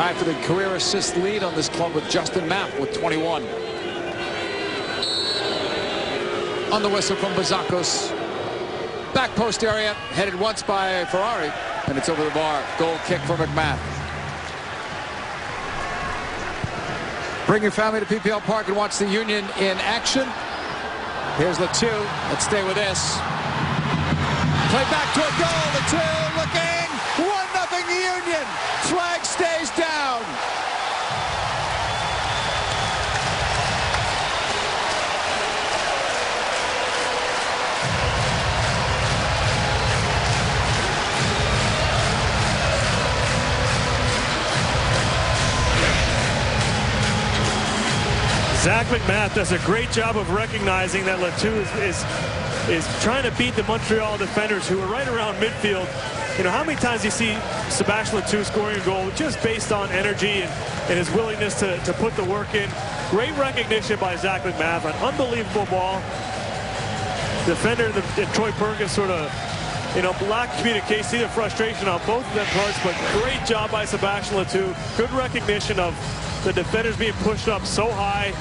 Tied for the career assist lead on this club with Justin Mapp with 21. On the whistle from Bazakos. Back post area, headed once by Ferrari, and it's over the bar. Goal kick for McMath. Bring your family to PPL Park and watch the Union in action. Here's Le Toux. Let's stay with this. Play back to a goal. Le Toux looking. 1-0 Union. Flag stays down. Zach McMath does a great job of recognizing that Le Toux is trying to beat the Montreal defenders who are right around midfield. You know, how many times you see Sebastien Le Toux scoring a goal just based on energy and his willingness to put the work in. Great recognition by Zach McMath. An unbelievable ball. Defender and Troy Perkins sort of, you know, lack communication. See the frustration on both of them parts, but great job by Sebastien Le Toux. Good recognition of the defenders being pushed up so high.